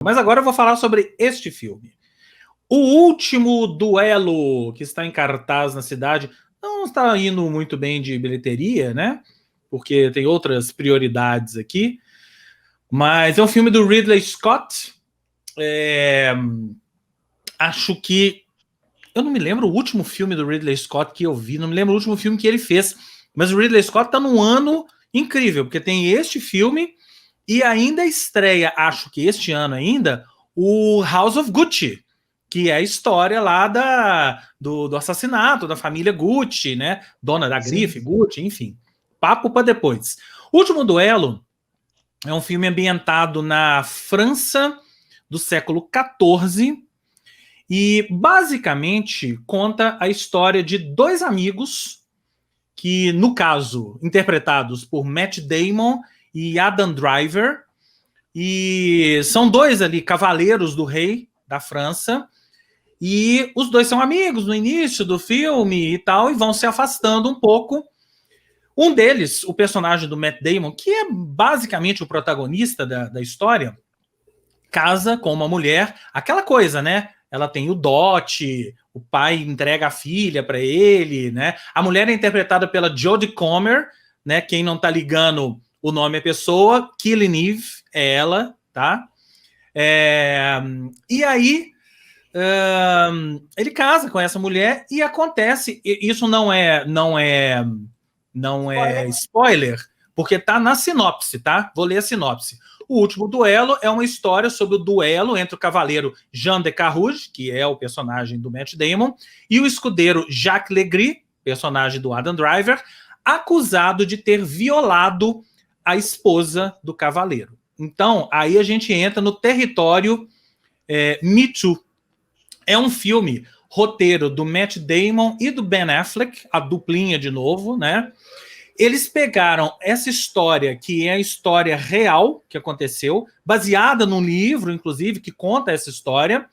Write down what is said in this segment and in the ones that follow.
Mas agora eu vou falar sobre este filme. O Último Duelo, que está em cartaz na cidade, não está indo muito bem de bilheteria, né? Porque tem outras prioridades aqui. Mas é um filme do Ridley Scott. Acho que... Eu não me lembro o último filme do Ridley Scott que eu vi, não me lembro o último filme que ele fez. Mas o Ridley Scott está num ano incrível, porque tem este filme e ainda estreia, acho que este ano ainda, o House of Gucci, que é a história lá do assassinato da família Gucci, né? Dona da grife, Gucci, enfim. Papo para depois. O Último Duelo é um filme ambientado na França do século XIV e basicamente conta a história de dois amigos que, no caso, interpretados por Matt Damon e Adam Driver, e são dois ali cavaleiros do rei da França, e os dois são amigos no início do filme e tal, e vão se afastando um pouco. Um deles, o personagem do Matt Damon, que é basicamente o protagonista da história, casa com uma mulher, aquela coisa, né? Ela tem o dote, o pai entrega a filha para ele, né? A mulher é interpretada pela Jodie Comer, né? Quem não tá ligando o nome é pessoa, Killing Eve é ela, tá? E aí ele casa com essa mulher e acontece, isso não é spoiler, porque tá na sinopse, tá? Vou ler a sinopse. O Último Duelo é uma história sobre o duelo entre o cavaleiro Jean de Carrouge, que é o personagem do Matt Damon, e o escudeiro Jacques Legris, personagem do Adam Driver, acusado de ter violado a esposa do cavaleiro. Então, aí a gente entra no território Me Too. É um filme, roteiro do Matt Damon e do Ben Affleck, a duplinha de novo, né? Eles pegaram essa história, que é a história real que aconteceu, baseada num livro, inclusive, que conta essa história,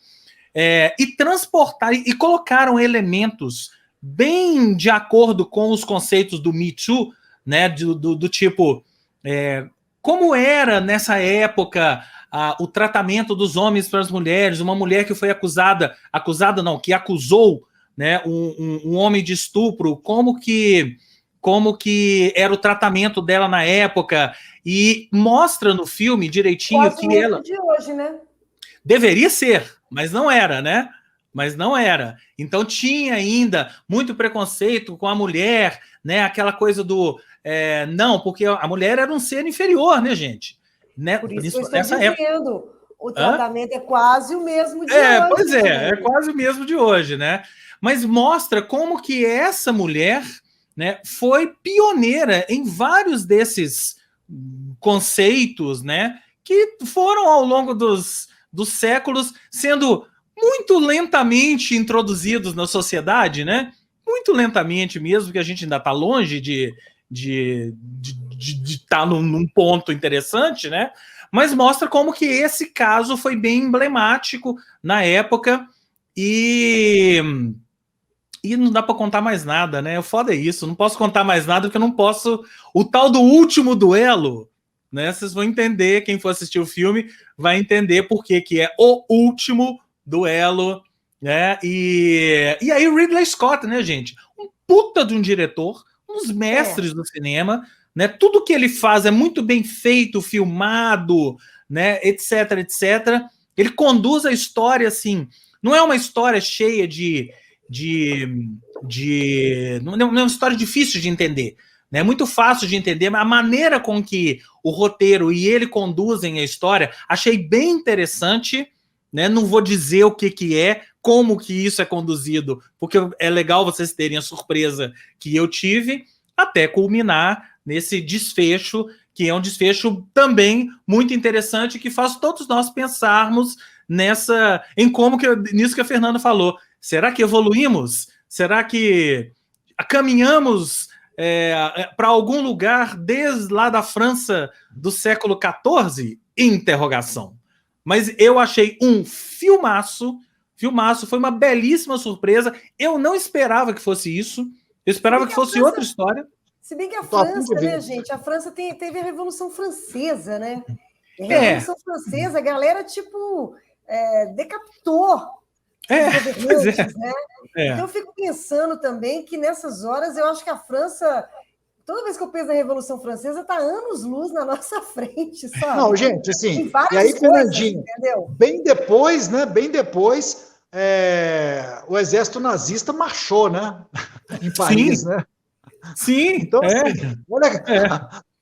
e transportaram e colocaram elementos bem de acordo com os conceitos do Me Too, né? Do tipo, como era nessa época o tratamento dos homens para as mulheres, uma mulher que foi acusada não, que acusou, né, um homem de estupro, como que era o tratamento dela na época, e mostra no filme direitinho quase que ela... de hoje, né? Deveria ser, mas não era, né? Mas não era. Então tinha ainda muito preconceito com a mulher, né? Aquela coisa do... não, porque a mulher era um ser inferior, né, gente? Né? Por isso que eu estou dizendo, o tratamento é quase o mesmo de hoje. Pois é quase o mesmo de hoje, né? Mas mostra como que essa mulher, né, foi pioneira em vários desses conceitos, né, que foram ao longo dos séculos sendo muito lentamente introduzidos na sociedade, né? Muito lentamente mesmo, que a gente ainda está longe de estar num ponto interessante, né? Mas mostra como que esse caso foi bem emblemático na época e não dá para contar mais nada, né? O foda é isso, não posso contar mais nada porque eu não posso... O tal do Último Duelo, né? Vocês vão entender, quem for assistir o filme vai entender por que é o Último Duelo, né? E aí o Ridley Scott, né, gente? Um puta de um diretor, uns mestres do cinema, né? Tudo que ele faz é muito bem feito, filmado, né? Etc, etc. Ele conduz a história assim, não é uma história cheia não é uma história difícil de entender, né? É muito fácil de entender, mas a maneira com que o roteiro e ele conduzem a história, achei bem interessante, né? Não vou dizer o que é, como que isso é conduzido, porque é legal vocês terem a surpresa que eu tive, até culminar nesse desfecho, que é um desfecho também muito interessante, que faz todos nós pensarmos nisso que a Fernanda falou. Será que evoluímos? Será que caminhamos para algum lugar desde lá da França do século XIV? Interrogação. Mas eu achei um filmaço, foi uma belíssima surpresa. Eu não esperava que fosse isso. Eu esperava que fosse outra história. Se bem que a França, né, gente? A França teve a Revolução Francesa, né? A Revolução Francesa, a galera, tipo, decapitou os governantes, né? Então eu fico pensando também que nessas horas eu acho que a França, toda vez que eu penso na Revolução Francesa, está anos-luz na nossa frente, sabe? Não, gente, assim, e aí, Fernandinho, bem depois, né? Bem depois, o exército nazista marchou, né? Em Paris, né? Sim. Então, assim, olha,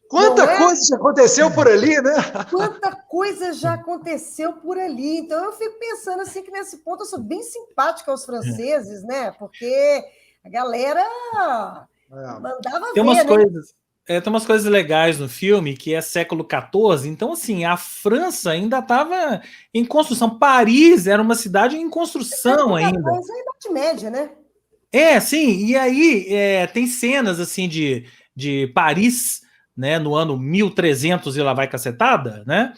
quanta coisa já aconteceu por ali, né? Quanta coisa já aconteceu por ali. Então, eu fico pensando assim que nesse ponto eu sou bem simpática aos franceses, né? Porque a galera mandava tem umas ver, coisas, né? Tem umas coisas legais no filme, que é século XIV, então, assim, a França ainda estava em construção. Paris era uma cidade em construção ainda. Mas é a Idade Média, né? Sim, e aí tem cenas, assim, de Paris, né, no ano 1300 e lá vai cacetada, né?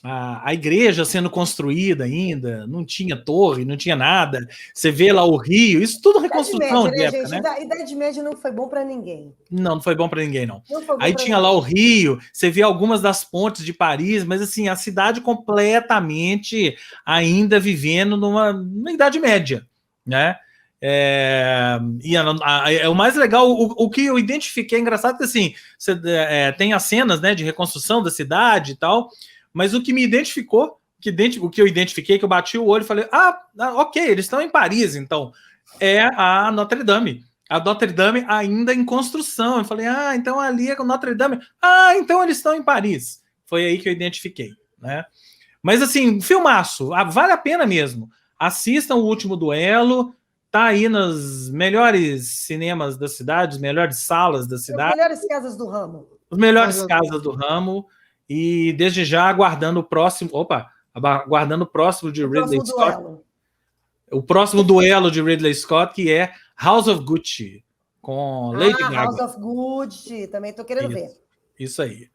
A igreja sendo construída ainda, não tinha torre, não tinha nada. Você vê lá o Rio, isso tudo reconstrução Idade Média, de época, gente? né? A Idade Média não foi bom para ninguém. Não foi bom para ninguém, não. Aí tinha lá o Rio, você vê algumas das pontes de Paris, mas assim, a cidade completamente ainda vivendo numa Idade Média, né? O mais legal, o que eu identifiquei, é engraçado que assim, tem as cenas, né, de reconstrução da cidade e tal, mas o que me identificou, o que eu identifiquei, que eu bati o olho e falei, ok, eles estão em Paris, então, é a Notre Dame. A Notre Dame ainda em construção. Eu falei, então ali é com Notre Dame. Então eles estão em Paris. Foi aí que eu identifiquei, né? Mas assim, filmaço, vale a pena mesmo. Assistam O Último Duelo, tá aí nos melhores cinemas da cidade, as melhores salas da cidade. As melhores casas do ramo. As melhores casas do ramo. E desde já aguardando o próximo. Aguardando o próximo de Ridley Scott. O próximo duelo de Ridley Scott, que é House of Gucci, com Lady Gaga. House of Gucci, também tô querendo ver. Isso aí.